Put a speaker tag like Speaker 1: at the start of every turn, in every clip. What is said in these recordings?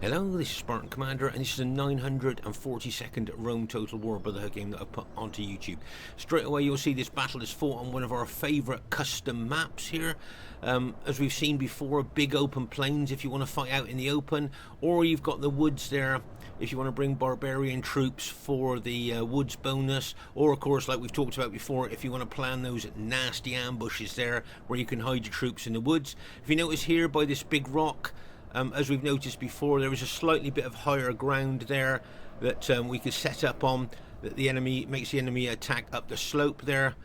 Speaker 1: Hello, this is Spartan Commander, and this is a 942nd Rome Total War Brotherhood game that I've put onto YouTube. Straight away you'll see this battle is fought on one of our favourite custom maps here. As we've seen before, big open plains if you want to fight out in the open, or you've got the woods there if you want to bring barbarian troops for the woods bonus, or of course, like we've talked about before, if you want to plan those nasty ambushes there where you can hide your troops in the woods. If you notice here by this big rock, as we've noticed before, there is a slightly bit of higher ground there that we could set up on, that the enemy makes the enemy attack up the slope there.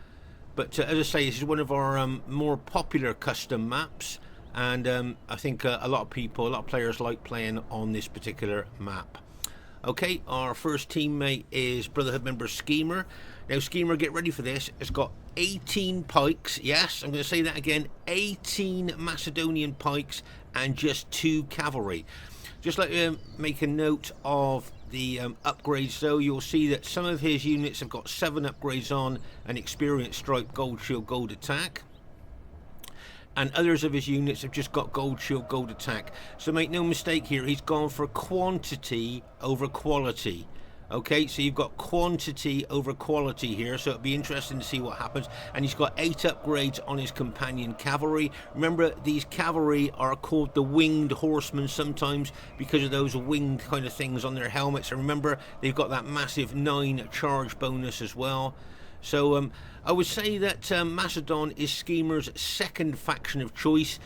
Speaker 1: But as I say, this is one of our more popular custom maps, and I think a lot of players like playing on this particular map. Okay, our first teammate is Brotherhood member Skema. Now Skema, get ready for this. It's got 18 pikes. Yes, I'm going to say that again. 18 Macedonian pikes and just 2 cavalry. Just like to make a note of the upgrades though, you'll see that some of his units have got 7 upgrades on an experience stripe, gold shield, gold attack. And others of his units have just got gold shield, gold attack. So make no mistake here, he's gone for quantity over quality. Okay, so you've got quantity over quality here, so it'll be interesting to see what happens. And he's got 8 upgrades on his companion cavalry. Remember, these cavalry are called the winged horsemen sometimes because of those winged kind of things on their helmets. And remember, they've got that massive 9 charge bonus as well. So I would say that Macedon is Skema's second faction of choice.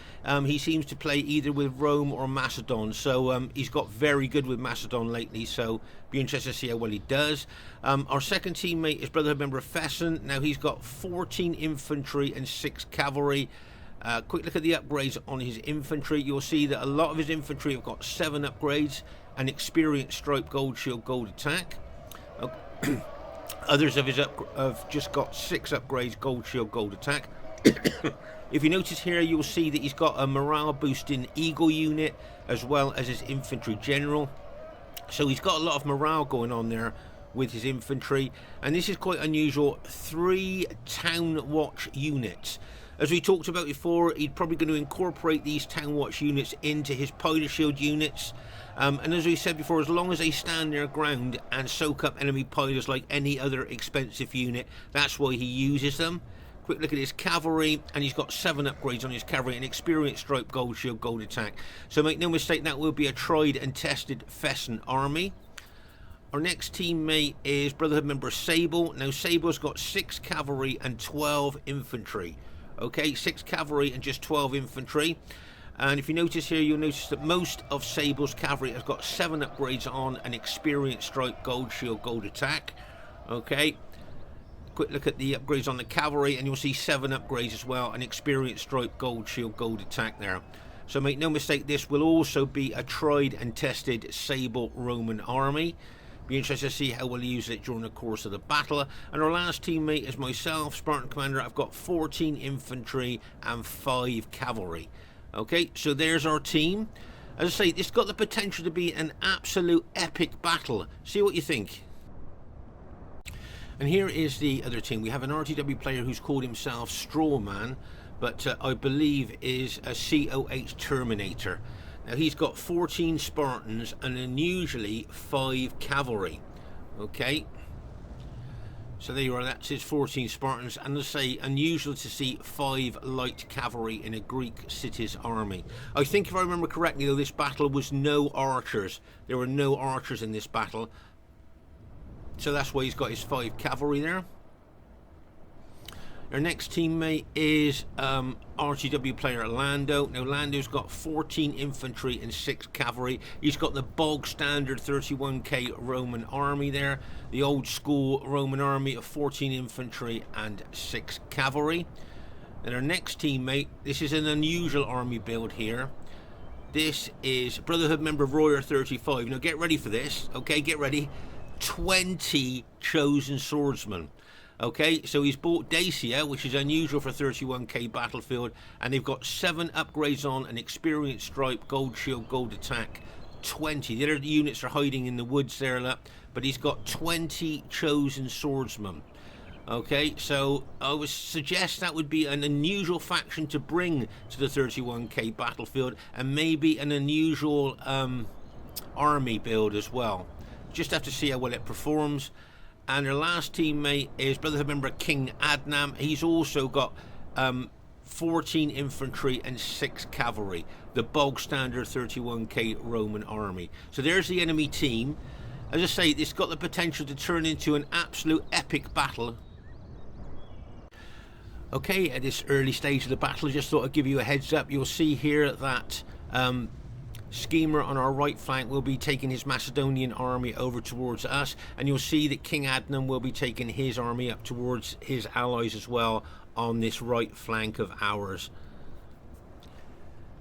Speaker 1: He seems to play either with Rome or Macedon, so he's got very good with Macedon lately, so be interested to see how well he does. Our second teammate is Brotherhood member Fesen. Now he's got 14 infantry and 6 cavalry. Quick look at the upgrades on his infantry. You'll see that a lot of his infantry have got 7 upgrades, an experience stripe, gold shield, gold attack. Okay. Others of his have just got 6 upgrades, gold shield, gold attack. If you notice here, you'll see that he's got a morale boosting eagle unit as well as his infantry general. So he's got a lot of morale going on there with his infantry, and this is quite unusual. 3 town watch units. As we talked about before, he's probably going to incorporate these town watch units into his pilot shield units. And as we said before, as long as they stand their ground and soak up enemy pilots like any other expensive unit, that's why he uses them. Quick look at his cavalry, and he's got 7 upgrades on his cavalry, and experience stripe, gold shield, gold attack. So make no mistake, that will be a tried and tested Fesen army. Our next teammate is Brotherhood member Sable. Now Sable's got 6 cavalry and 12 infantry. Okay, 6 cavalry and just 12 infantry. And if you notice here, you'll notice that most of Sable's cavalry has got 7 upgrades on an experience stripe, gold shield, gold attack. Okay, quick look at the upgrades on the cavalry, and you'll see 7 upgrades as well, an experience stripe, gold shield, gold attack there. So make no mistake, this will also be a tried and tested Sable Roman army. Be interested to see how we'll use it during the course of the battle. And our last teammate is myself, Spartan Commander. I've got 14 infantry and 5 cavalry. Okay, so there's our team. As I say, it's got the potential to be an absolute epic battle. See what you think. And here is the other team. We have an RTW player who's called himself Strawman, but I believe is a COH Terminator. Now he's got 14 Spartans and unusually 5 cavalry. Okay, so there you are, that's his 14 Spartans, and let's say unusual to see 5 light cavalry in a Greek city's army. I think if I remember correctly though, this battle was no archers. There were no archers in this battle, so that's why he's got his 5 cavalry there. Our next teammate is RTW player Lando. Now Lando's got 14 infantry and 6 cavalry. He's got the bog standard 31k Roman army there. The old school Roman army of 14 infantry and 6 cavalry. And our next teammate, this is an unusual army build here. This is Brotherhood member Royer 35. Now get ready for this. Okay, get ready. 20 chosen swordsmen. Okay, so he's bought Dacia, which is unusual for 31k battlefield, and they've got 7 upgrades on an experience stripe, gold shield, gold attack, 20. The other units are hiding in the woods there, but he's got 20 chosen swordsmen. Okay, so I would suggest that would be an unusual faction to bring to the 31k battlefield, and maybe an unusual army build as well. Just have to see how well it performs. And their last teammate is Brotherhood member King Adnan. He's also got 14 infantry and 6 cavalry, the bog standard 31k Roman army. So there's the enemy team. As I say, it's got the potential to turn into an absolute epic battle. Okay, at this early stage of the battle, I just thought I'd give you a heads up. You'll see here that Skema on our right flank will be taking his Macedonian army over towards us, and you'll see that King Adnan will be taking his army up towards his allies as well on this right flank of ours.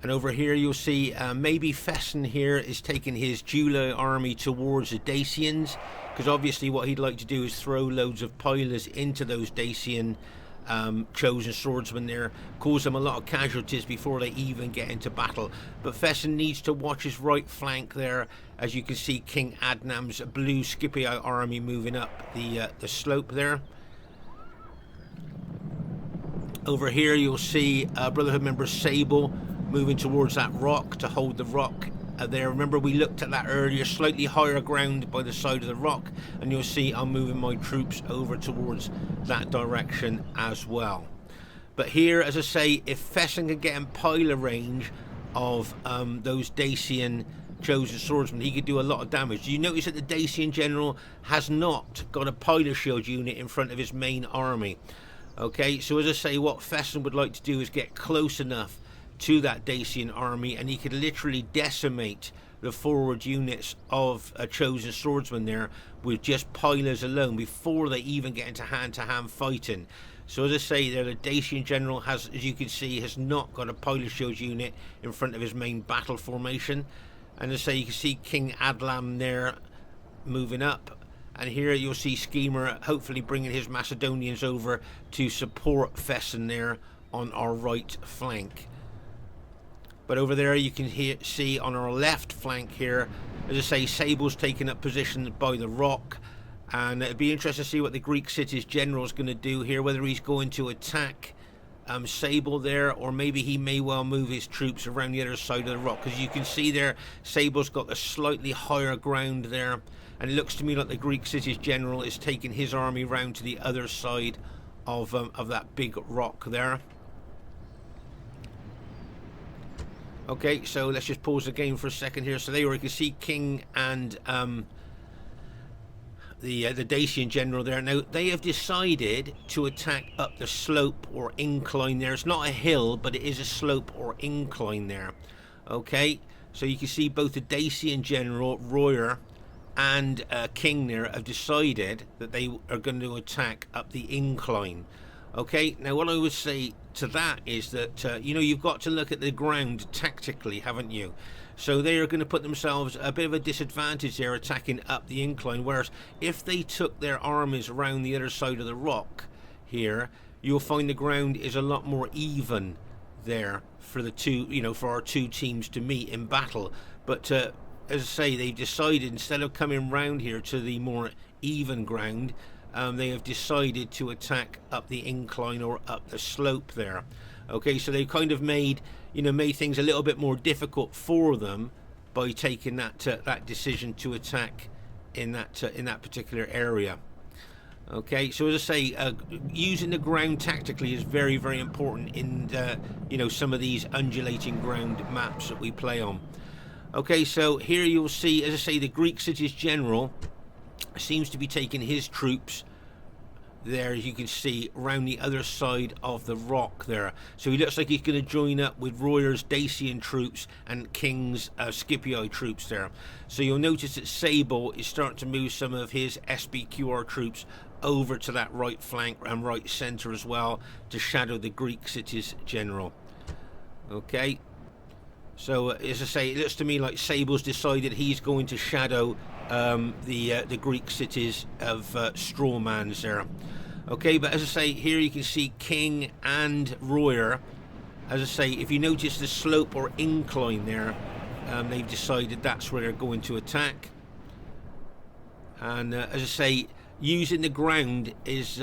Speaker 1: And over here you'll see maybe Fesen here is taking his July army towards the Dacians, because obviously what he'd like to do is throw loads of pilers into those Dacian chosen swordsmen there, cause them a lot of casualties before they even get into battle. But Fesen needs to watch his right flank there. As you can see, King Adnan's blue Scipio army moving up the slope there. Over here you'll see Brotherhood member Sable moving towards that rock to hold the rock there. Remember, we looked at that earlier, slightly higher ground by the side of the rock, and you'll see I'm moving my troops over towards that direction as well. But here, as I say, if Fesen can get in piler range of those Dacian chosen swordsmen, he could do a lot of damage. Do you notice that the Dacian general has not got a piler shield unit in front of his main army? Okay, so as I say, what Fesen would like to do is get close enough to that Dacian army, and he could literally decimate the forward units of a chosen swordsman there with just pilers alone before they even get into hand-to-hand fighting. So as I say there, the Dacian general has, as you can see, has not got a piler shield unit in front of his main battle formation. And as I say, you can see King Adnan there moving up, and here you'll see Skema hopefully bringing his Macedonians over to support Fesen there on our right flank. But over there you can see on our left flank here, as I say, Sable's taken up position by the rock, and it'd be interesting to see what the Greek city's general is going to do here, whether he's going to attack Sable there, or maybe he may well move his troops around the other side of the rock, because you can see there Sable's got a slightly higher ground there, and it looks to me like the Greek city's general is taking his army round to the other side of that big rock there. Okay, so let's just pause the game for a second here. So there you can see King and the Dacian general there. Now, they have decided to attack up the slope or incline there. It's not a hill, but it is a slope or incline there. Okay, so you can see both the Dacian general, Royer, and King there have decided that they are going to attack up the incline. Okay, now what I would say to that is that, you know, you've got to look at the ground tactically, haven't you? So they are going to put themselves a bit of a disadvantage there attacking up the incline, whereas if they took their armies around the other side of the rock here, you'll find the ground is a lot more even there for the two, you know, for our two teams to meet in battle. But as I say, they've decided instead of coming round here to the more even ground, they have decided to attack up the incline or up the slope there. Okay, so they've kind of made things a little bit more difficult for them by taking that decision to attack in that particular area. Okay, so as I say, using the ground tactically is very, very important in some of these undulating ground maps that we play on. Okay, so here you'll see, as I say, the Greek city's general seems to be taking his troops there, as you can see, around the other side of the rock there. So he looks like he's going to join up with Royer's Dacian troops and King's Scipio troops there. So you'll notice that Sable is starting to move some of his SBQR troops over to that right flank and right centre as well to shadow the Greek city's general. Okay, so as I say, it looks to me like Sable's decided he's going to shadow the Greek cities of Strawmans there. Okay, but as I say, here you can see King and Royer. As I say, if you notice the slope or incline there, they've decided that's where they're going to attack. And as I say, using the ground is,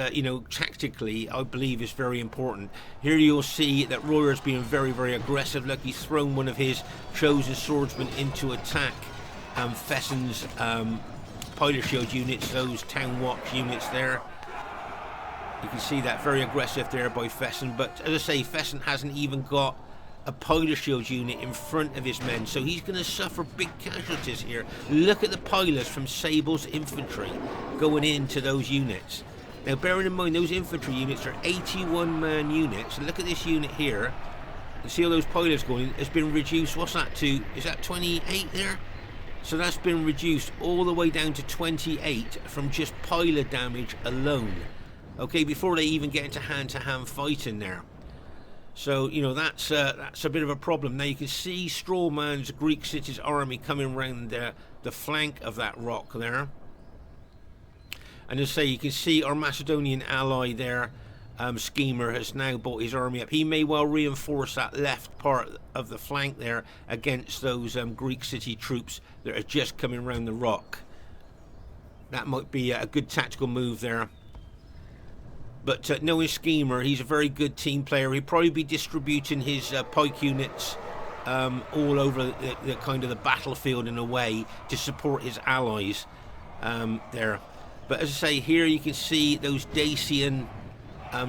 Speaker 1: tactically, I believe is very important. Here you'll see that Royer's being very, very aggressive. Look, he's thrown one of his chosen swordsmen into attack Fesen's pilot shield units, those town watch units there. You can see that very aggressive there by Fesen, but as I say, Fesen hasn't even got a pilot shield unit in front of his men, so he's going to suffer big casualties here. Look at the pilots from Sable's infantry going into those units. Now bearing in mind those infantry units are 81-man units. Look at this unit here. You see all those pilots going in. It's been reduced, what's that to? Is that 28 there? So that's been reduced all the way down to 28 from just pilot damage alone. Okay, before they even get into hand-to-hand fighting there. So, you know, that's a bit of a problem. Now you can see Strawman's Greek city's army coming around the flank of that rock there. And as I say, you can see our Macedonian ally there, Skema, has now brought his army up. He may well reinforce that left part of the flank there against those Greek city troops that are just coming around the rock. That might be a good tactical move there. But knowing Skema, he's a very good team player. He'll probably be distributing his pike units all over the kind of the battlefield in a way to support his allies there. But as I say, here you can see those Dacian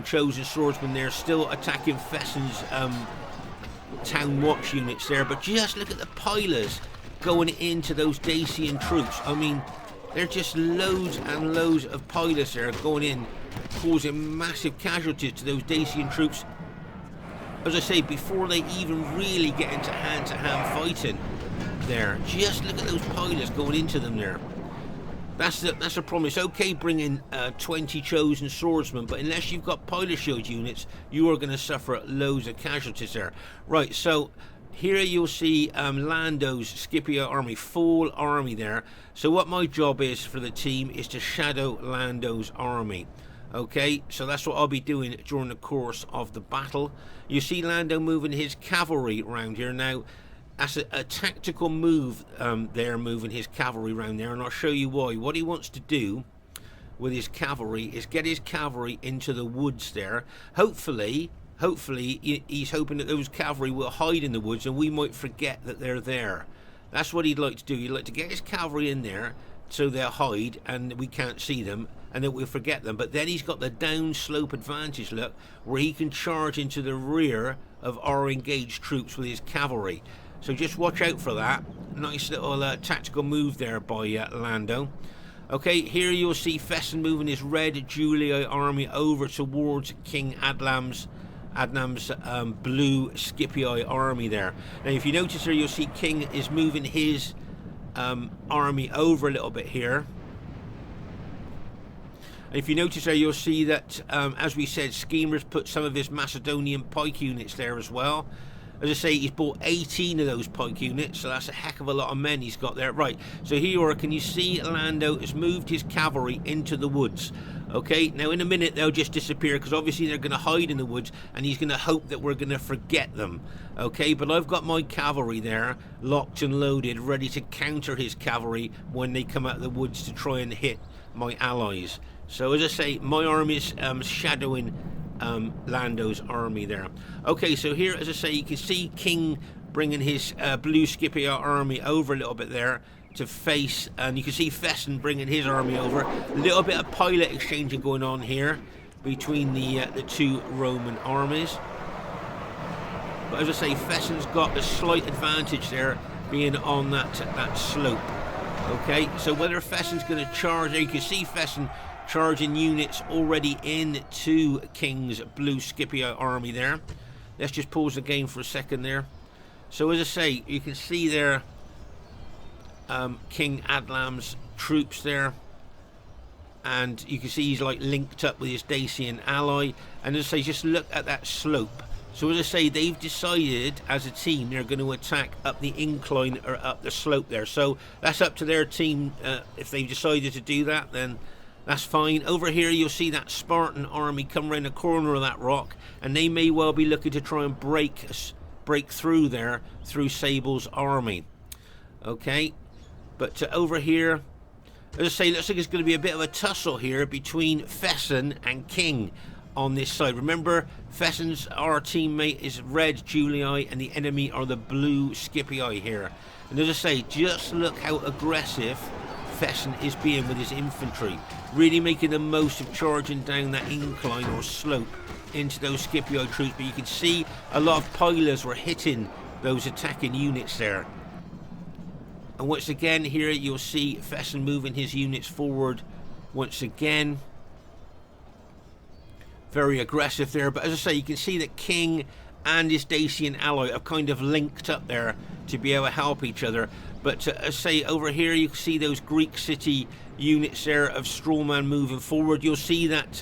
Speaker 1: chosen swordsmen there still attacking Fesen's town watch units there. But just look at the pilots going into those Dacian troops. I mean, they're just loads and loads of pilots there going in, causing massive casualties to those Dacian troops. As I say, before they even really get into hand-to-hand fighting there. Just look at those pilots going into them there. That's a problem. It's okay bringing 20 chosen swordsmen, but unless you've got pilot shield units, you are going to suffer loads of casualties there. Right, so here you'll see Lando's Scipio army, full army there. So what my job is for the team is to shadow Lando's army. Okay, so that's what I'll be doing during the course of the battle. You see Lando moving his cavalry around here. Now, that's a tactical move there, moving his cavalry around there, and I'll show you why. What he wants to do with his cavalry is get his cavalry into the woods there. Hopefully he's hoping that those cavalry will hide in the woods and we might forget that they're there. That's what he'd like to do. He'd like to get his cavalry in there so they'll hide and we can't see them and then we'll forget them. But then he's got the downslope advantage, look, where he can charge into the rear of our engaged troops with his cavalry. So just watch out for that. Nice little tactical move there by Lando. Okay, here you'll see Fesen moving his red Julia army over towards King Adnan's blue Scipii army there. Now if you notice here, you'll see King is moving his army over a little bit here. And if you notice there, you'll see that as we said, Skema's put some of his Macedonian pike units there as well. As I say, he's bought 18 of those pike units, so that's a heck of a lot of men he's got there. Right, so here you are. Can you see Lando has moved his cavalry into the woods? Okay, now in a minute they'll just disappear because obviously they're going to hide in the woods and he's going to hope that we're going to forget them. Okay, but I've got my cavalry there locked and loaded, ready to counter his cavalry when they come out of the woods to try and hit my allies. So as I say, my army is shadowing Lando's army there. Okay, so here, as I say, you can see King bringing his blue Scipio army over a little bit there to face, and you can see Fesen bringing his army over. A little bit of pilot exchanging going on here between the two Roman armies. But as I say, Fesen's got a slight advantage there, being on that slope. Okay, so whether Fesen's going to charge, there you can see Fesen charging units already into King's blue Scipio army there. Let's just pause the game for a second there. So as I say, you can see there King Adnan's troops there, and you can see he's like linked up with his Dacian ally. And as I say, just look at that slope. So as I say, they've decided as a team they're going to attack up the incline or up the slope there. So that's up to their team. If they've decided to do that, then that's fine. Over here you'll see that Spartan army come around the corner of that rock, and they may well be looking to try and break through there through Sable's army. Okay, but over here, as I say, looks like it's going to be a bit of a tussle here between Fesen and King. on this side. Remember, Fesen's, our teammate, is red Julii, and the enemy are the blue Scipii here. And as I say, just look how aggressive Fesen is being with his infantry, really making the most of charging down that incline or slope into those Scipii troops. But you can see a lot of pilers were hitting those attacking units there. And once again here you'll see Fesen moving his units forward once again. Very aggressive there, but as I say, you can see that King and his Dacian ally have kind of linked up there to be able to help each other. But as I say, over here you can see those Greek city units there of Strawman moving forward. You'll see that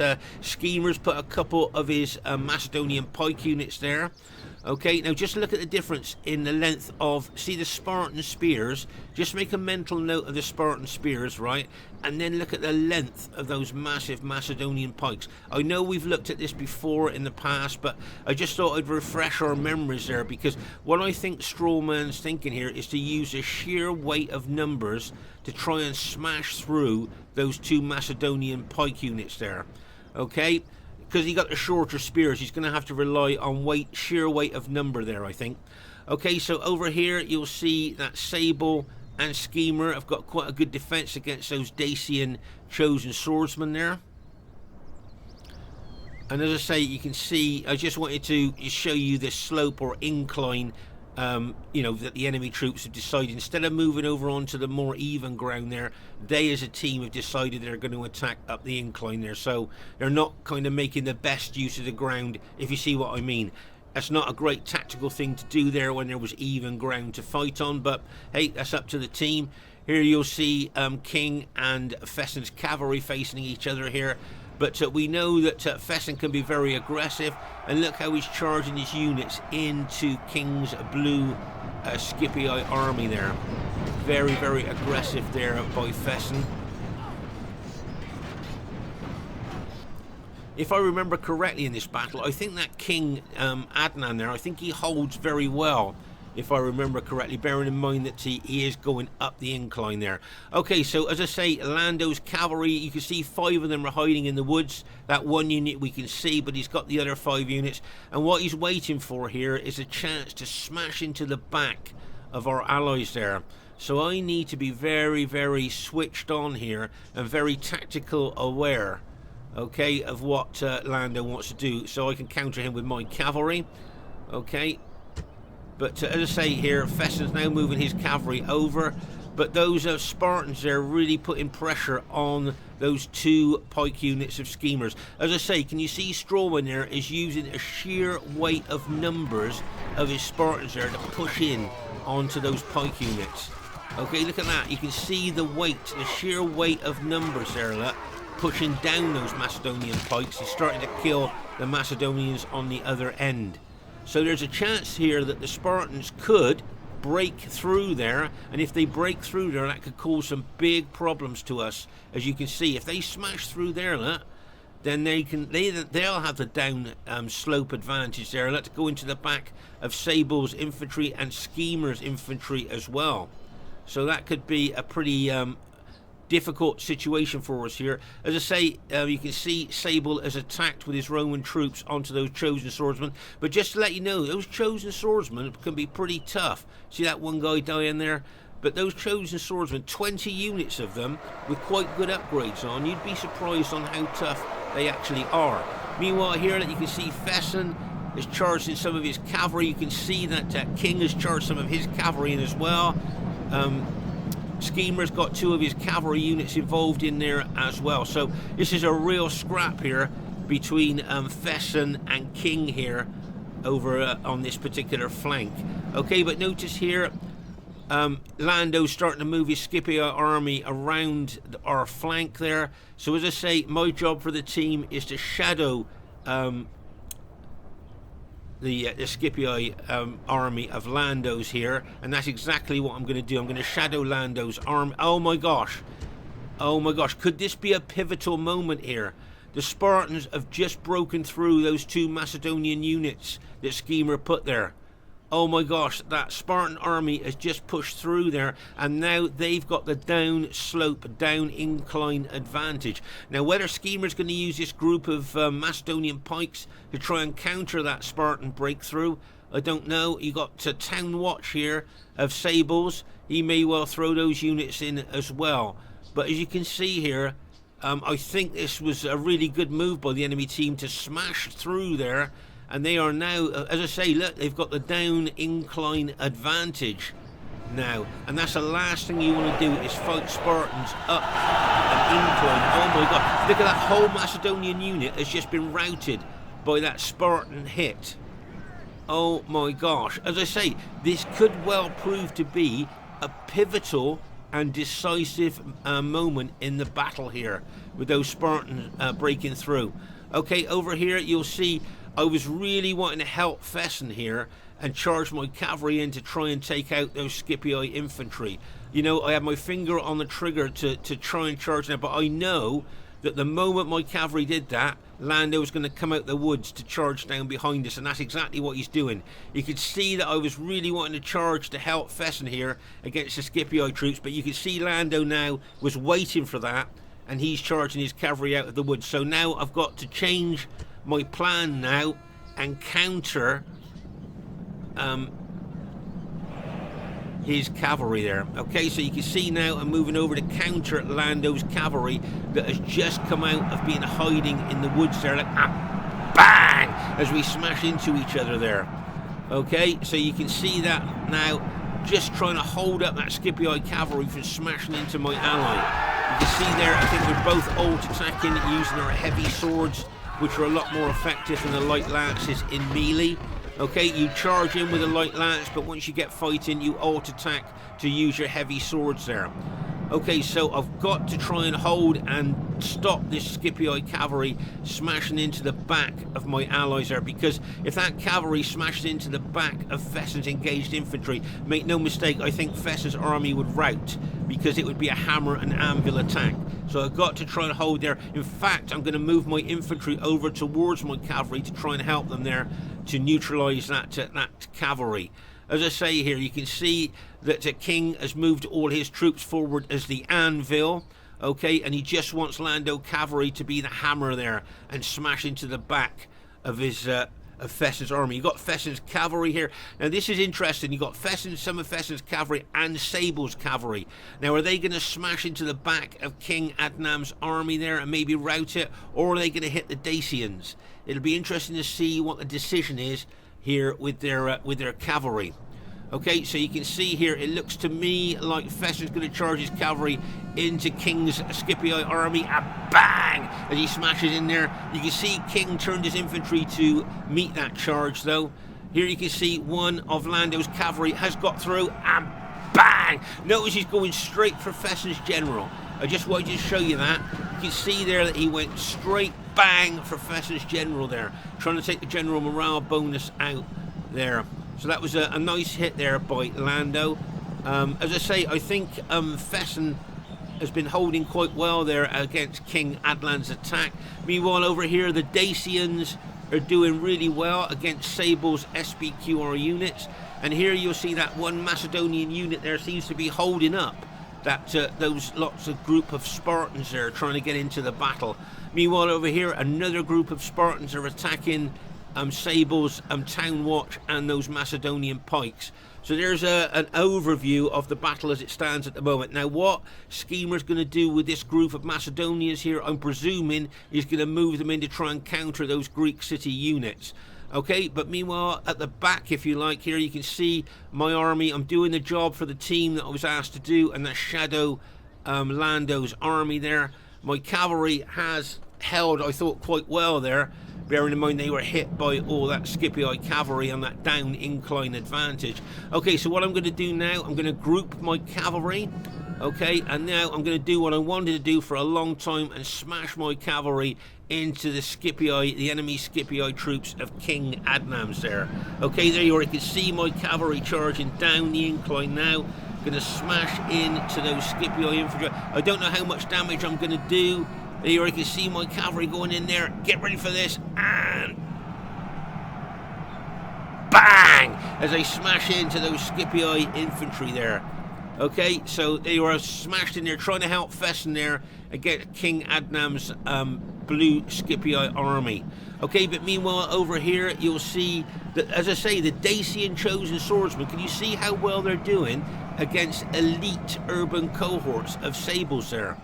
Speaker 1: Skema's put a couple of his Macedonian pike units there. Okay, now just look at the difference in the length of, see the Spartan spears, just make a mental note of the Spartan spears, right? And then look at the length of those massive Macedonian pikes. I know we've looked at this before in the past, but I just thought I'd refresh our memories there, because what I think Strawman's thinking here is to use the sheer weight of numbers to try and smash through those two Macedonian pike units there, okay? Because he got the shorter spears, he's going to have to rely on weight, sheer weight of number there, I think. Okay, so over here you'll see that Sable and Skema have got quite a good defense against those Dacian chosen swordsmen there. And as I say, you can see, I just wanted to show you this slope or incline, you know, that the enemy troops have decided, instead of moving over onto the more even ground there, they as a team have decided they're going to attack up the incline there. So they're not kind of making the best use of the ground, if you see what I mean. That's not a great tactical thing to do there when there was even ground to fight on, but hey, that's up to the team. Here you'll see King and Fesen's cavalry facing each other here. But we know that Fesen can be very aggressive, and look how he's charging his units into King's blue Scipii army there. Very, very aggressive there by Fesen. If I remember correctly in this battle, I think that King Adnan there, I think he holds very well, if I remember correctly, bearing in mind that he is going up the incline there. Okay, so as I say, Lando's cavalry, you can see 5 of them are hiding in the woods. That one unit we can see, but he's got the other 5 units. And what he's waiting for here is a chance to smash into the back of our allies there. So I need to be very, very switched on here and very tactical aware, okay, of what Lando wants to do, so I can counter him with my cavalry. Okay. But as I say here, Fesen's now moving his cavalry over. But those Spartans there really putting pressure on those 2 pike units of Skema's. As I say, can you see Strawman there is using a sheer weight of numbers of his Spartans there to push in onto those pike units. Okay, look at that. You can see the weight, the sheer weight of numbers there, look, pushing down those Macedonian pikes. He's starting to kill the Macedonians on the other end. So there's a chance here that the Spartans could break through there, and if they break through there, that could cause some big problems to us. As you can see, if they smash through there, then they'll have the down slope advantage there. Let's go into the back of Sable's infantry and Skema's infantry as well. So that could be a pretty difficult situation for us here. As I say, you can see Sable has attacked with his Roman troops onto those chosen swordsmen. But just to let you know, those chosen swordsmen can be pretty tough. See that one guy dying there? But those chosen swordsmen, 20 units of them with quite good upgrades on, you'd be surprised on how tough they actually are. Meanwhile here, you can see Fesen is charged in some of his cavalry. You can see that King has charged some of his cavalry in as well. Skema's got 2 of his cavalry units involved in there as well. So this is a real scrap here between Fesen and King here over on this particular flank. Okay, but notice here Lando's starting to move his Scipii army around our flank there. So as I say, my job for the team is to shadow the Scipii army of Lando's here, and that's exactly what I'm going to do. I'm going to shadow Lando's army. Oh my gosh, could this be a pivotal moment here? The Spartans have just broken through those 2 Macedonian units that Skema put there. Oh my gosh, that Spartan army has just pushed through there, and now they've got the down slope, down incline advantage. Now, whether Skema's going to use this group of Macedonian pikes to try and counter that Spartan breakthrough, I don't know. You got Town Watch here of Sables. He may well throw those units in as well. But as you can see here, I think this was a really good move by the enemy team to smash through there. And they are now, as I say, look, they've got the down incline advantage now. And that's the last thing you want to do is fight Spartans up an incline. Oh my God. Look at that whole Macedonian unit has just been routed by that Spartan hit. Oh my gosh. As I say, this could well prove to be a pivotal and decisive moment in the battle here with those Spartans breaking through. Okay, over here you'll see I was really wanting to help Fesen here and charge my cavalry in to try and take out those Scipii infantry. You know, I had my finger on the trigger to try and charge them, but I know that the moment my cavalry did that, Lando was going to come out the woods to charge down behind us, and that's exactly what he's doing. You could see that I was really wanting to charge to help Fesen here against the Scipii troops, but you could see Lando now was waiting for that, and he's charging his cavalry out of the woods. So now I've got to change my plan now and counter his cavalry there. Okay, so you can see now I'm moving over to counter Lando's cavalry that has just come out of being hiding in the woods there, like bang, as we smash into each other there. Okay, so you can see that now, just trying to hold up that Scipii cavalry from smashing into my ally. You can see there, I think we're both alt attacking using our heavy swords, which are a lot more effective than the light lances in melee. Okay, you charge in with a light lance, but once you get fighting, you alt attack to use your heavy swords there. Okay, so I've got to try and hold and stop this Scipii cavalry smashing into the back of my allies there, because if that cavalry smashes into the back of Fesen's engaged infantry, make no mistake, I think Fesen's army would rout, because it would be a hammer and anvil attack. So I've got to try and hold there. In fact, I'm going to move my infantry over towards my cavalry to try and help them there to neutralise that cavalry. As I say here, you can see that the king has moved all his troops forward as the anvil, okay, and he just wants Lando cavalry to be the hammer there and smash into the back of his of Fesen's army. You've got Fesen's cavalry here. Now this is interesting. You've got some of Fesen's cavalry and Sable's cavalry. Now are they going to smash into the back of King Adnan's army there and maybe rout it, or are they going to hit the Dacians? It'll be interesting to see what the decision is here with their cavalry. Okay, so you can see here, it looks to me like Fesen's going to charge his cavalry into King's Scipii army, and bang, as he smashes in there. You can see King turned his infantry to meet that charge though. Here you can see one of Lando's cavalry has got through, and bang! Notice he's going straight for Fesen's general. I just wanted to show you that. You can see there that he went straight bang for Fesen's general there, trying to take the general morale bonus out there. So that was a nice hit there by Lando. As I say, I think Fesen has been holding quite well there against King Adnan's attack. Meanwhile, over here, the Dacians are doing really well against Sable's SPQR units. And here you'll see that one Macedonian unit there seems to be holding up that those lots of group of Spartans there trying to get into the battle. Meanwhile, over here, another group of Spartans are attacking Sable's Town Watch and those Macedonian pikes. So there's an overview of the battle as it stands at the moment. Now what Skema's going to do with this group of Macedonians here, I'm presuming, is going to move them in to try and counter those Greek city units. Okay, but meanwhile at the back, if you like, here you can see my army. I'm doing the job for the team that I was asked to do, and that's Shadow Lando's army there. My cavalry has held, I thought, quite well there, bearing in mind they were hit by all that Scipii cavalry on that down incline advantage. Okay, so what I'm going to do now, I'm going to group my cavalry, okay, and now I'm going to do what I wanted to do for a long time and smash my cavalry into the Scipii, the enemy Scipii troops of King Adnan's there. Okay, there you are. You can see my cavalry charging down the incline now. Going to smash into those Scipii infantry. I don't know how much damage I'm going to do. There you are, you can see my cavalry going in there. Get ready for this, and bang! as they smash into those Scipii infantry there. Okay, so they were smashed in there, trying to help Fesen there against King Adnan's blue Scipii army. Okay, but meanwhile over here you'll see that, as I say, the Dacian chosen swordsmen. Can you see how well they're doing against elite urban cohorts of Sables there?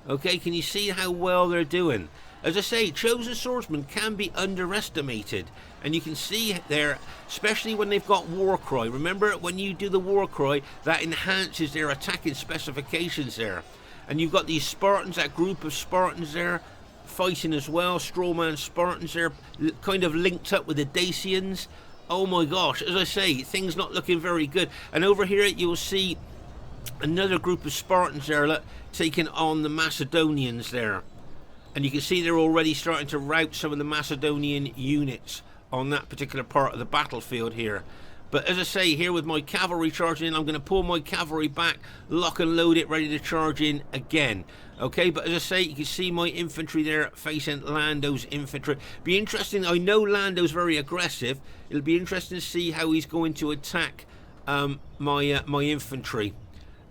Speaker 1: Okay, can you see how well they're doing? As I say, chosen swordsmen can be underestimated, and you can see there, especially when they've got war cry. Remember, when you do the war cry, that enhances their attacking specifications there. And you've got these Spartans, that group of Spartans there, fighting as well. Strawman Spartans there, kind of linked up with the Dacians. Oh my gosh, as I say, things not looking very good. And over here you'll see another group of Spartans there, look, taking on the Macedonians there. And you can see they're already starting to rout some of the Macedonian units on that particular part of the battlefield here. But as I say, here with my cavalry charging in, I'm going to pull my cavalry back, lock and load it, ready to charge in again. Okay, but as I say, you can see my infantry there facing Lando's infantry. Be interesting, I know Lando's very aggressive. It'll be interesting to see how he's going to attack my infantry.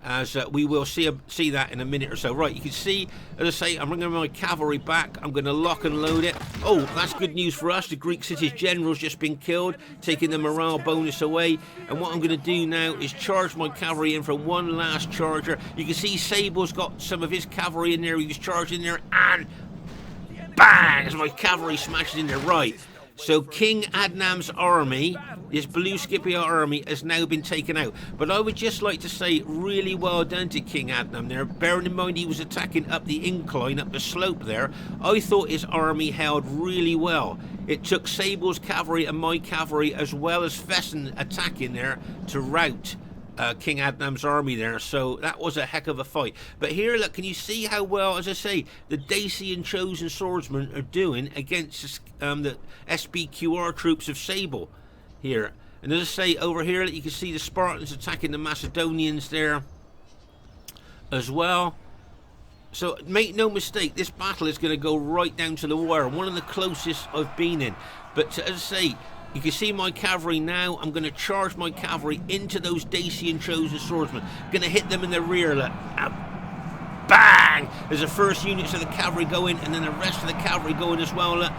Speaker 1: As we will see that in a minute or so. Right, you can see, as I say, I'm bringing my cavalry back. I'm going to lock and load it. Oh, that's good news for us. The Greek city's general's just been killed, taking the morale bonus away. And what I'm going to do now is charge my cavalry in for one last charger. You can see Sable's got some of his cavalry in there. He was charging there, and bang! As my cavalry smashes in there. Right. So King Adnan's army, this blue Scipio army, has now been taken out. But I would just like to say really well done to King Adnan there. Bearing in mind he was attacking up the incline, up the slope there. I thought his army held really well. It took Sable's cavalry and my cavalry, as well as Fesen attacking there, to rout King Adnan's army there. So that was a heck of a fight. But here, look, can you see how well, as I say, the Dacian chosen swordsmen are doing against the SBQR troops of Sable here? And as I say, over here, you can see the Spartans attacking the Macedonians there as well. So make no mistake, this battle is going to go right down to the wire. One of the closest I've been in. But as I say, you can see my cavalry now. I'm going to charge my cavalry into those Dacian chosen swordsmen. I'm going to hit them in the rear. Look. Bang! There's the first units of the cavalry going, and then the rest of the cavalry going as well. Look.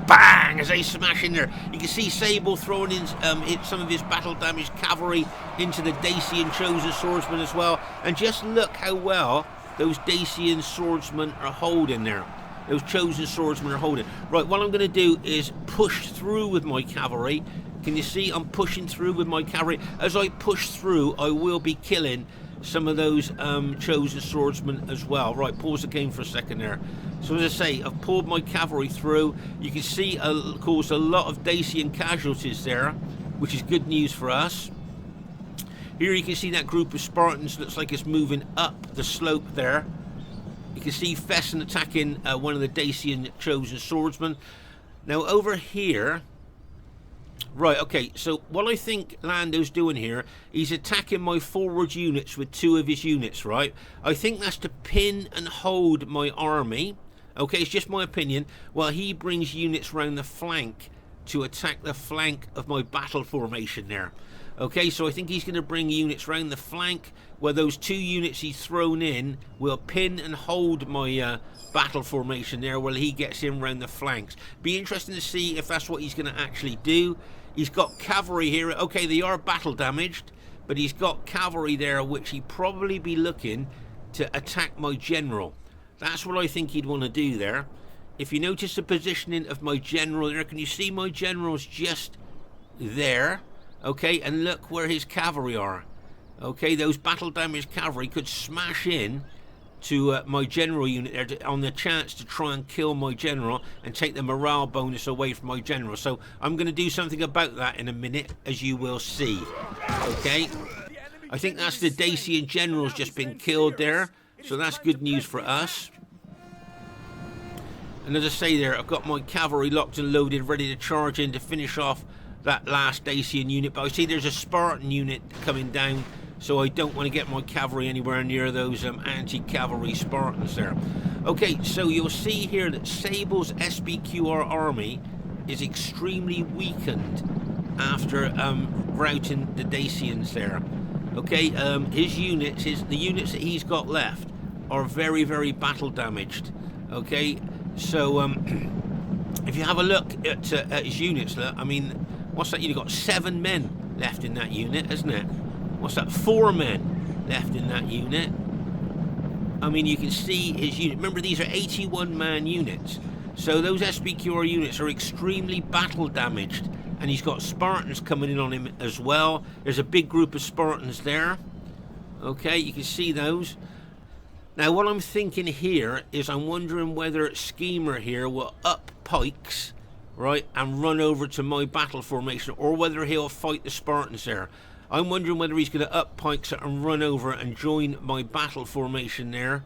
Speaker 1: Bang! As they smash in there. You can see Sable throwing in some of his battle damaged cavalry into the Dacian chosen swordsmen as well. And just look how well those Dacian swordsmen are holding there. Those chosen swordsmen are holding. Right, what I'm going to do is push through with my cavalry. Can you see I'm pushing through with my cavalry? As I push through, I will be killing some of those chosen swordsmen as well. Right, pause the game for a second there. So as I say, I've pulled my cavalry through. You can see, of course, a lot of Dacian casualties there, which is good news for us. Here you can see that group of Spartans looks like it's moving up the slope there. You can see Fesen attacking one of the Dacian chosen swordsmen. Now over here, right, okay, so what I think Lando's doing here, he's attacking my forward units with two of his units, right? I think that's to pin and hold my army. Okay, it's just my opinion. While he brings units round the flank to attack the flank of my battle formation there. Okay, so I think he's going to bring units round the flank, where those two units he's thrown in will pin and hold my battle formation there while he gets in round the flanks. Be interesting to see if that's what he's going to actually do. He's got cavalry here. Okay, they are battle damaged, but he's got cavalry there which he'd probably be looking to attack my general. That's what I think he'd want to do there. If you notice the positioning of my general there, can you see my general's just there? Okay, and look where his cavalry are. Okay, those battle damaged cavalry could smash in to my general unit there on the chance to try and kill my general and take the morale bonus away from my general. So I'm going to do something about that in a minute, as you will see. Okay, I think that's the Dacian general's just been killed there, so that's good news for us. And as I say there, I've got my cavalry locked and loaded, ready to charge in to finish off that last Dacian unit. But I see there's a Spartan unit coming down, so I don't want to get my cavalry anywhere near those anti-cavalry Spartans there. Okay, so you'll see here that Sable's SBQR army is extremely weakened after routing the Dacians there. Okay, his units, the units that he's got left are very, very battle damaged. Okay, so if you have a look at his units, look, I mean, what's that? You've got 7 men left in that unit, isn't it? What's that? 4 men left in that unit. I mean, you can see his unit. Remember, these are 81-man units. So those SPQR units are extremely battle damaged. And he's got Spartans coming in on him as well. There's a big group of Spartans there. Okay, you can see those. Now, what I'm thinking here is I'm wondering whether Skema here will up pikes, right, and run over to my battle formation, or whether he'll fight the Spartans there. I'm wondering whether he's going to up pikes and run over and join my battle formation there.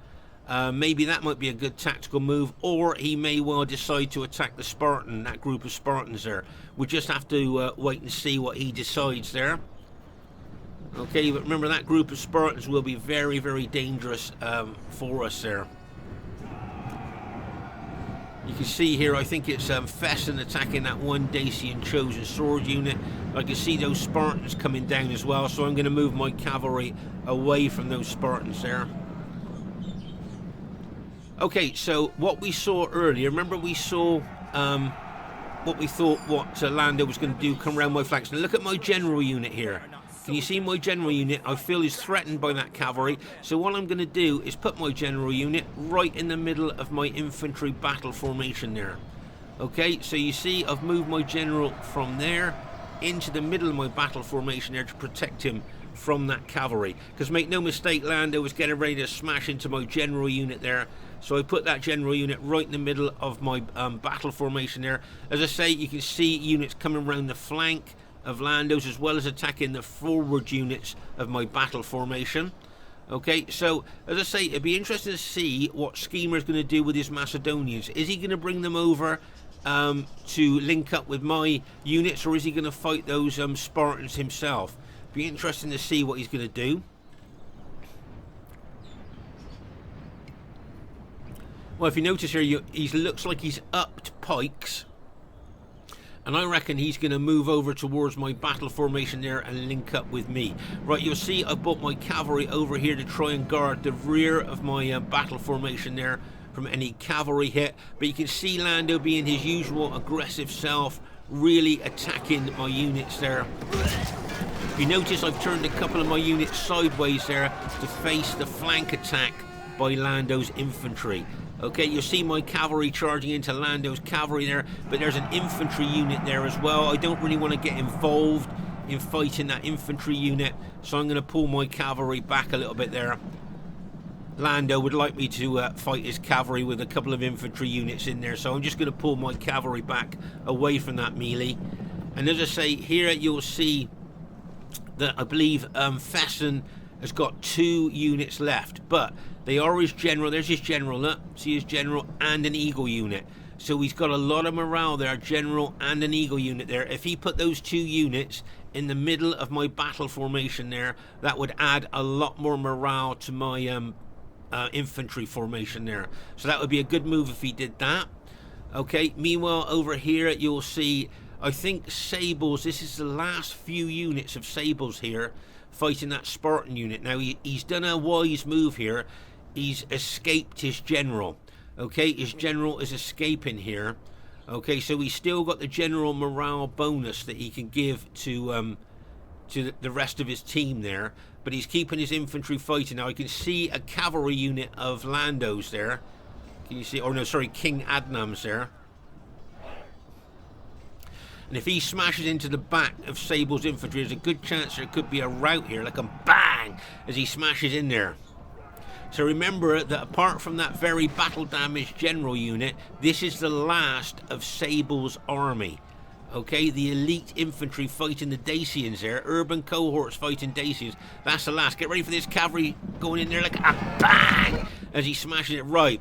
Speaker 1: Maybe that might be a good tactical move, or he may well decide to attack the Spartan, that group of Spartans there. We just have to wait and see what he decides there. Okay, but remember, that group of Spartans will be very, very dangerous for us there. You can see here, I think it's Fesen attacking that one Dacian chosen sword unit. I can see those Spartans coming down as well, so I'm going to move my cavalry away from those Spartans there. Okay, so what we saw earlier, remember we saw what we thought Lando was going to do, come around my flanks. Now look at my general unit here. Can you see my general unit? I feel is threatened by that cavalry. So what I'm going to do is put my general unit right in the middle of my infantry battle formation there. Okay, so you see I've moved my general from there into the middle of my battle formation there to protect him from that cavalry. Because make no mistake, Lando was getting ready to smash into my general unit there. So I put that general unit right in the middle of my battle formation there. As I say, you can see units coming around the flank of Lando's, as well as attacking the forward units of my battle formation. Okay, so as I say, it'd be interesting to see what Skema is going to do with his Macedonians. Is he going to bring them over to link up with my units, or is he going to fight those Spartans himself? Be interesting to see what he's going to do. Well, if you notice here, he looks like he's upped pikes. And I reckon he's going to move over towards my battle formation there and link up with me. Right, you'll see I've brought my cavalry over here to try and guard the rear of my battle formation there from any cavalry hit. But you can see Lando being his usual aggressive self, really attacking my units there. If you notice, I've turned a couple of my units sideways there to face the flank attack by Lando's infantry. Okay, you see my cavalry charging into Lando's cavalry there, but there's an infantry unit there as well. I don't really want to get involved in fighting that infantry unit, so I'm going to pull my cavalry back a little bit there. Lando would like me to fight his cavalry with a couple of infantry units in there, so I'm just going to pull my cavalry back away from that melee. And as I say, here you'll see that I believe Fesen has got 2 units left, but they are his general. There's his general, look, see his general and an eagle unit. So he's got a lot of morale there, general and an eagle unit there. If he put those 2 units in the middle of my battle formation there, that would add a lot more morale to my infantry formation there. So that would be a good move if he did that. Okay, meanwhile over here you'll see, I think Sables, this is the last few units of Sables here fighting that Spartan unit. Now he's done a wise move here. He's escaped his general. Okay, his general is escaping here. Okay, so he's still got the general morale bonus that he can give to the rest of his team there, but he's keeping his infantry fighting. Now I can see a cavalry unit of Lando's there. Can you see? Oh no, sorry, King Adnan's there. And if he smashes into the back of Sable's infantry, there's a good chance there could be a rout here, like a bang, as he smashes in there. So remember that apart from that very battle-damaged general unit, this is the last of Sable's army. Okay, the elite infantry fighting the Dacians there, urban cohorts fighting Dacians. That's the last. Get ready for this cavalry going in there like a bang, as he smashes it. Right.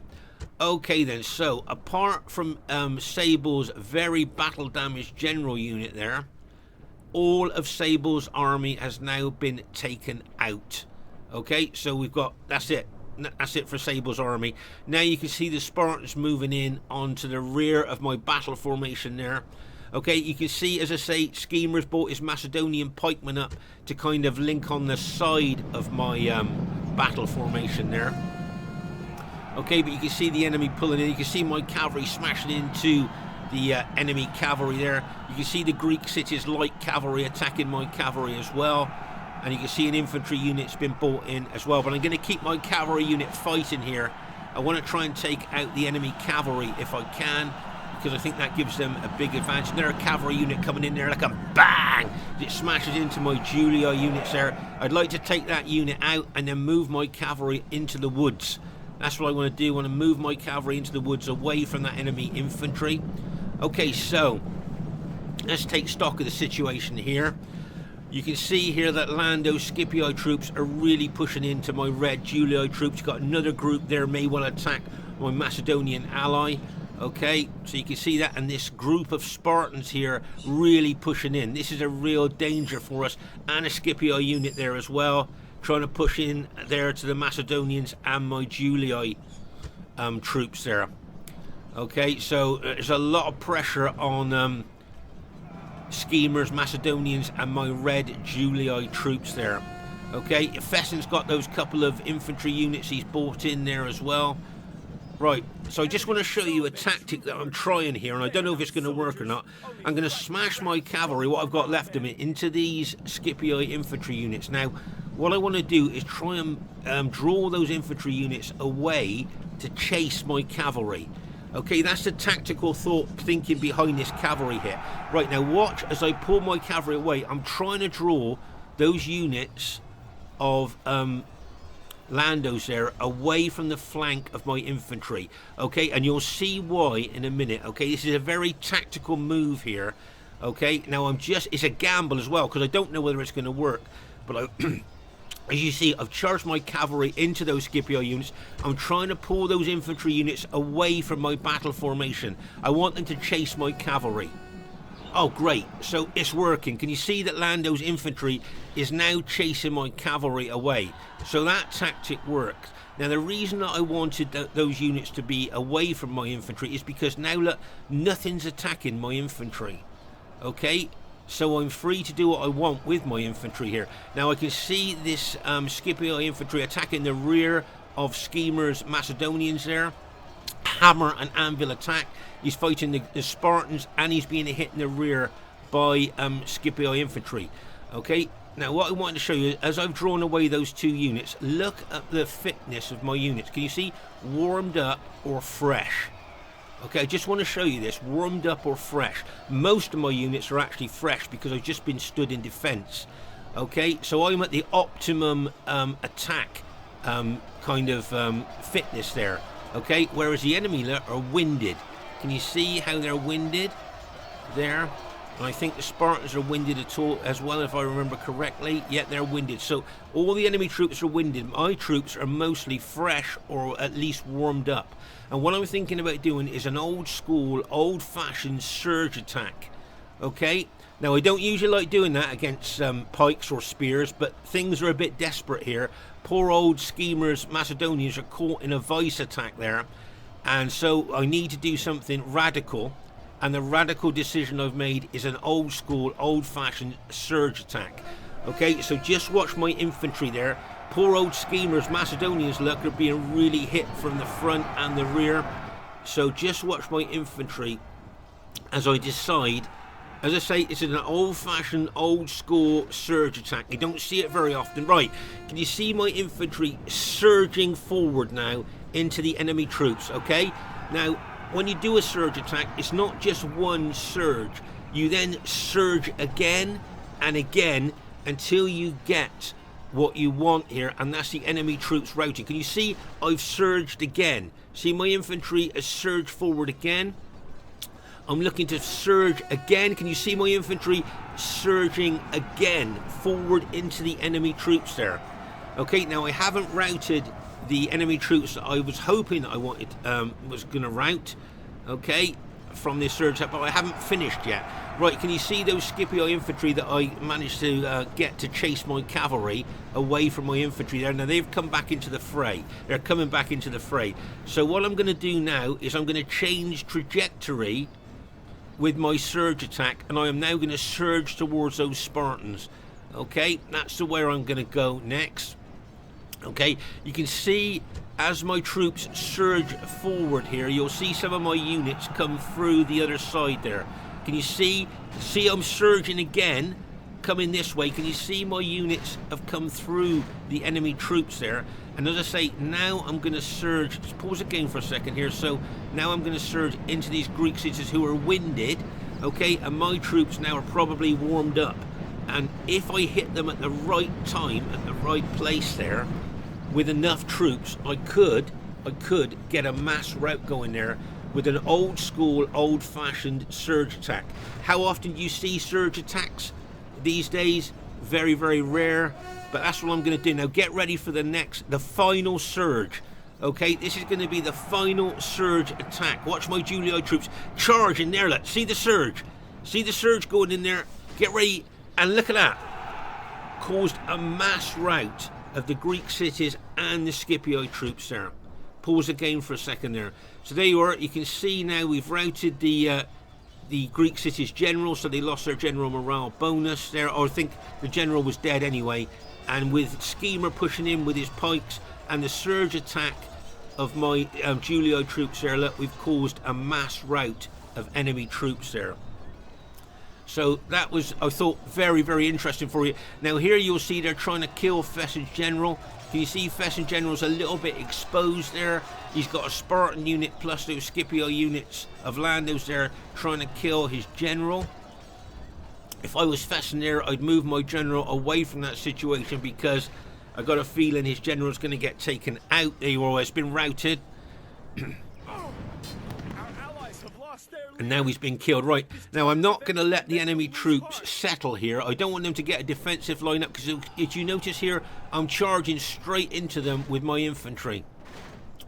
Speaker 1: Okay then, so apart from Sable's very battle-damaged general unit there, all of Sable's army has now been taken out. Okay, so we've got, that's it for Sable's army. Now you can see the Spartans moving in onto the rear of my battle formation there. Okay, you can see, as I say, Skema's brought his Macedonian pikemen up to kind of link on the side of my battle formation there. Okay, but you can see the enemy pulling in. You can see my cavalry smashing into the enemy cavalry there. You can see the Greek cities light cavalry attacking my cavalry as well. And you can see an infantry unit's been brought in as well. But I'm going to keep my cavalry unit fighting here. I want to try and take out the enemy cavalry if I can, because I think that gives them a big advantage. And there's a cavalry unit coming in there like a bang! It smashes into my Julia units there. I'd like to take that unit out and then move my cavalry into the woods. That's what I want to do. I want to move my cavalry into the woods away from that enemy infantry. Okay, so let's take stock of the situation here. You can see here that Lando's Scipio troops are really pushing into my red Julio troops. Got another group there may well attack my Macedonian ally. Okay, so you can see that, and this group of Spartans here really pushing in. This is a real danger for us, and a Scipio unit there as well, trying to push in there to the Macedonians and my Julii troops there. Okay, so there's a lot of pressure on Schemers, Macedonians and my red Julii troops there. Okay, Fesen's got those couple of infantry units he's brought in there as well. Right, so I just want to show you a tactic that I'm trying here, and I don't know if it's going to work or not. I'm going to smash my cavalry, what I've got left of it, into these Scipio infantry units. Now, what I want to do is try and draw those infantry units away to chase my cavalry. Okay, that's the tactical thinking behind this cavalry hit. Right, now watch as I pull my cavalry away. I'm trying to draw those units of Lando's there away from the flank of my infantry. Okay, and you'll see why in a minute. Okay, this is a very tactical move here. Okay, now it's a gamble as well, because I don't know whether it's going to work. But as you see, I've charged my cavalry into those Scipio units. I'm trying to pull those infantry units away from my battle formation. I want them to chase my cavalry. Oh, great. So it's working. Can you see that Lando's infantry is now chasing my cavalry away? So that tactic worked. Now, the reason that I wanted those units to be away from my infantry is because now, look, nothing's attacking my infantry. Okay? So I'm free to do what I want with my infantry here. Now I can see this Scipio infantry attacking the rear of Schema's Macedonians there. Hammer and anvil attack. He's fighting the Spartans, and he's being hit in the rear by Scipio infantry. Okay, now what I wanted to show you, as I've drawn away those two units, look at the fitness of my units. Can you see warmed up or fresh? Okay, I just want to show you this, warmed up or fresh. Most of my units are actually fresh because I've just been stood in defense. Okay, so I'm at the optimum attack kind of fitness there. Okay, whereas the enemy are winded. Can you see how they're winded there? And I think the Spartans are winded as well, if I remember correctly. Yet they're winded. So all the enemy troops are winded. My troops are mostly fresh or at least warmed up. And what I'm thinking about doing is an old school, old-fashioned surge attack. Okay? Now, I don't usually like doing that against pikes or spears, but things are a bit desperate here. Poor old Schema's Macedonians are caught in a vice attack there. And so I need to do something radical. And the radical decision I've made is an old school, old-fashioned surge attack. Okay, so just watch my infantry there. Poor old Schema's Macedonians, look, are being really hit from the front and the rear. So just watch my infantry as I decide. As I say, it's an old-fashioned, old-school surge attack. You don't see it very often. Right, can you see my infantry surging forward now into the enemy troops, okay? Now, when you do a surge attack, it's not just one surge. You then surge again and again until you get what you want here, and that's the enemy troops routing. Can you see I've surged again? See, my infantry has surged forward again. I'm looking to surge again. Can you see my infantry surging again forward into the enemy troops there? Okay, now I haven't routed the enemy troops that I was hoping I wanted was going to rout, okay, from this surge attack, but I haven't finished yet. Right, can you see those Scipio infantry that I managed to get to chase my cavalry away from my infantry there? Now they've come back into the fray. They're coming back into the fray. So what I'm going to do now is I'm going to change trajectory with my surge attack, and I am now going to surge towards those Spartans. Okay, that's where I'm going to go next. Okay, you can see as my troops surge forward here, you'll see some of my units come through the other side there. Can you see? See, I'm surging again, coming this way. Can you see my units have come through the enemy troops there? And as I say, now I'm going to surge. Just pause the game for a second here. So now I'm going to surge into these Greek cities who are winded. Okay, and my troops now are probably warmed up. And if I hit them at the right time, at the right place there, with enough troops, I could get a mass rout going there with an old school, old-fashioned surge attack. How often do you see surge attacks these days? Very, very rare. But that's what I'm going to do. Now get ready for the final surge. Okay, this is going to be the final surge attack. Watch my Julii troops charge in there. Look, see the surge. See the surge going in there. Get ready, and look at that. Caused a mass rout of the Greek cities and the Scipii troops there. Pause the game for a second there. So there you are. You can see now we've routed the Greek cities general, so they lost their general morale bonus there. Or I think the general was dead anyway. And with Skema pushing in with his pikes and the surge attack of my Julii troops there, look, we've caused a mass rout of enemy troops there. So that was, I thought, very, very interesting for you. Now here you'll see they're trying to kill Fesen's general. Can you see Fesen general's a little bit exposed there? He's got a Spartan unit plus those Scipio units of Lando's there trying to kill his general. If I was Fesen there, I'd move my general away from that situation because I got a feeling his general's going to get taken out. There you are, it's been routed. And now he's been killed. Right, now I'm not going to let the enemy troops settle here. I don't want them to get a defensive lineup because if you notice here, I'm charging straight into them with my infantry.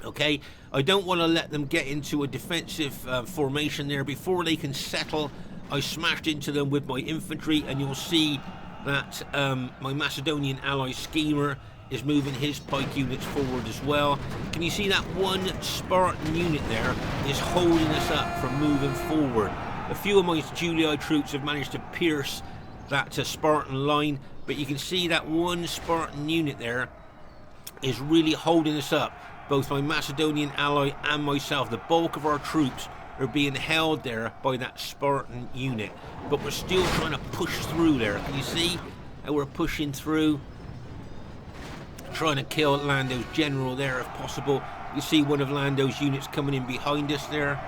Speaker 1: Okay, I don't want to let them get into a defensive formation there. Before they can settle, I smashed into them with my infantry, and you'll see that my Macedonian ally Skema is moving his pike units forward as well. Can you see that one Spartan unit there is holding us up from moving forward? A few of my Julii troops have managed to pierce that Spartan line, but you can see that one Spartan unit there is really holding us up. Both my Macedonian ally and myself, the bulk of our troops are being held there by that Spartan unit, but we're still trying to push through there. Can you see how we're pushing through, trying to kill Lando's general there if possible? You see one of Lando's units coming in behind us there,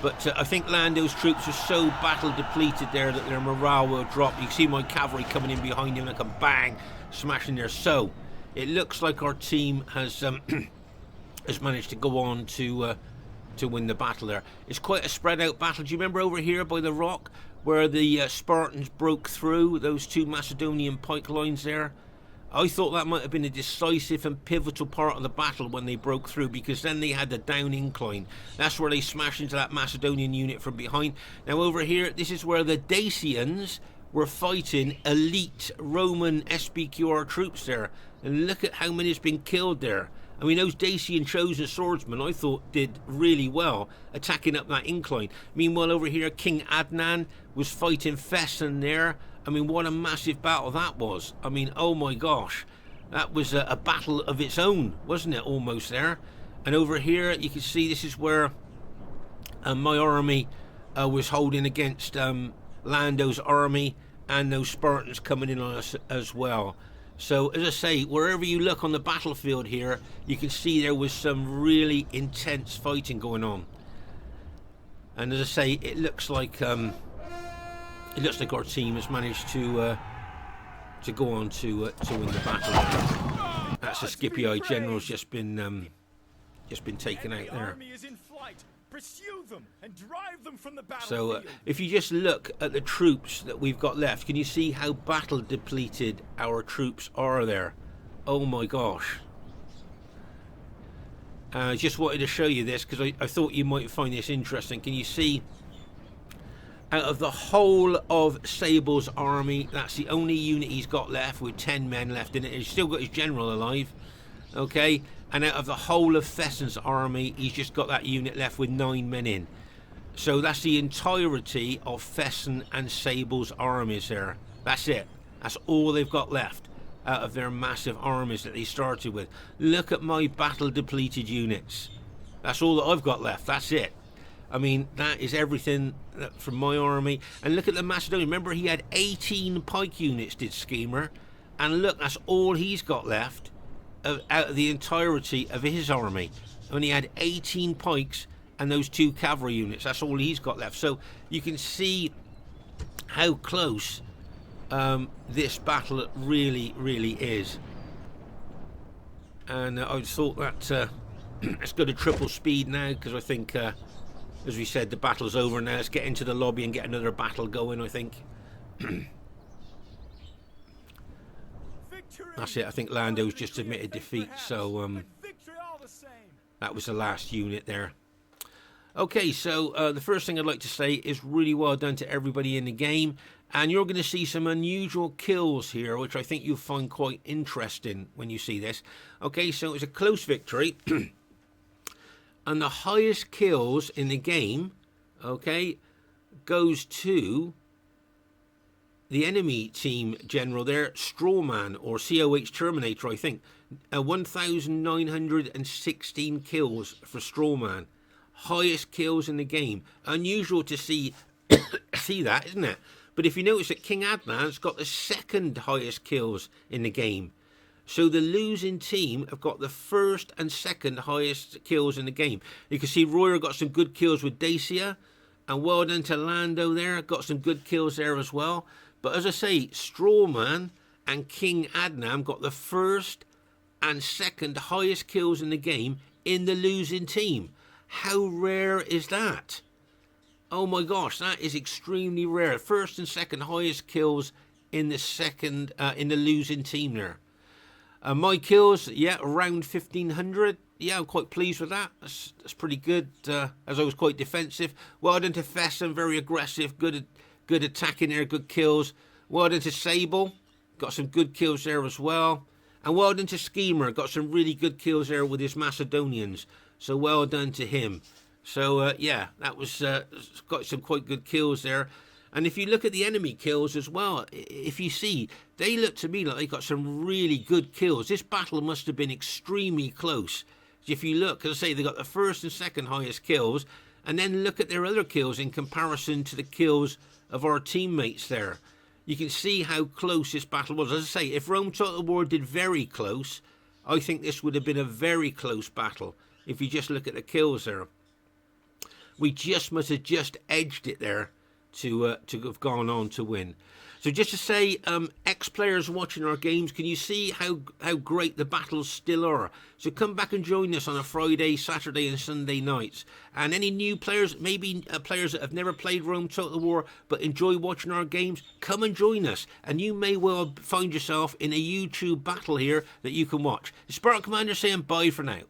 Speaker 1: but I think Lando's troops are so battle depleted there that their morale will drop. You can see my cavalry coming in behind him, like a bang, smashing there. So it looks like our team has has managed to go on to win the battle there. It's quite a spread out battle. Do you remember over here by the rock where the Spartans broke through those two Macedonian pike lines there? I thought that might have been a decisive and pivotal part of the battle when they broke through, because then they had the down incline. That's where they smashed into that Macedonian unit from behind. Now over here, this is where the Dacians were fighting elite Roman SPQR troops there. And look at how many has been killed there. I mean, those Dacian chosen swordsmen, I thought, did really well attacking up that incline. Meanwhile, over here, King Adnan was fighting Fesen there. I mean, what a massive battle that was. I mean, oh my gosh. That was a battle of its own, wasn't it, almost there? And over here, you can see this is where my army was holding against Lando's army, and those Spartans coming in on us as well. So, as I say, wherever you look on the battlefield here, you can see there was some really intense fighting going on. And as I say, it looks like our team has managed to go on to win the battle. That's the Scipii general's just been taken out there.
Speaker 2: Pursue them and drive them from the
Speaker 1: So if you just look at the troops that we've got left, can you see how battle depleted our troops are there? Oh my gosh. I just wanted to show you this because I thought you might find this interesting. Can you see, out of the whole of Sable's army, that's the only unit he's got left with 10 men left in it. He's still got his general alive. Okay, and out of the whole of Fesen's army, he's just got that unit left with 9 men in. So that's the entirety of Fesen and Sable's armies there. That's it. That's all they've got left out of their massive armies that they started with. Look at my battle depleted units. That's all that I've got left. That's it. I mean, that is everything from my army. And look at the Macedonian. Remember, he had 18 pike units, did Skema. And look, that's all he's got left out of the entirety of his army. Only had 18 pikes and those 2 cavalry units. That's all he's got left. So you can see how close this battle really, really is. And I thought that let's go to triple speed now, because I think, as we said, the battle's over now. Let's get into the lobby and get another battle going, I think. That's it. I think Lando's just admitted defeat, so that was the last unit there. Okay, so the first thing I'd like to say is really well done to everybody in the game. And you're going to see some unusual kills here, which I think you'll find quite interesting when you see this. Okay, so it was a close victory. And the highest kills in the game, okay, goes to the enemy team general there, Strawman, or COH Terminator, I think. 1,916 kills for Strawman. Highest kills in the game. Unusual to see see that, isn't it? But if you notice that King Adnan's got the second highest kills in the game. So the losing team have got the first and second highest kills in the game. You can see Royer got some good kills with Dacia. And well done to Lando there. Got some good kills there as well. But as I say, Strawman and King Adnan got the first and second highest kills in the game in the losing team. How rare is that? Oh my gosh, that is extremely rare. First and second highest kills in the second in the losing team there. My kills, yeah, around 1,500. Yeah, I'm quite pleased with that. That's pretty good, as I was quite defensive. Well done to Fesen, very aggressive, good attacking there, good kills. Well done to Sable, got some good kills there as well. And well done to Skema, got some really good kills there with his Macedonians. So well done to him. So, yeah, that was got some quite good kills there. And if you look at the enemy kills as well, if you see, they look to me like they got some really good kills. This battle must have been extremely close. If you look, as I say, they got the first and second highest kills, and then look at their other kills in comparison to the kills of our teammates there. You can see how close this battle was. As I say, if Rome Total War did very close, I think this would have been a very close battle. If you just look at the kills there, we just must have just edged it there to have gone on to win. So just to say, ex-players watching our games, can you see how great the battles still are? So come back and join us on a Friday, Saturday and Sunday nights. And any new players, maybe players that have never played Rome Total War but enjoy watching our games, come and join us. And you may well find yourself in a YouTube battle here that you can watch. The Spartan Commander saying bye for now.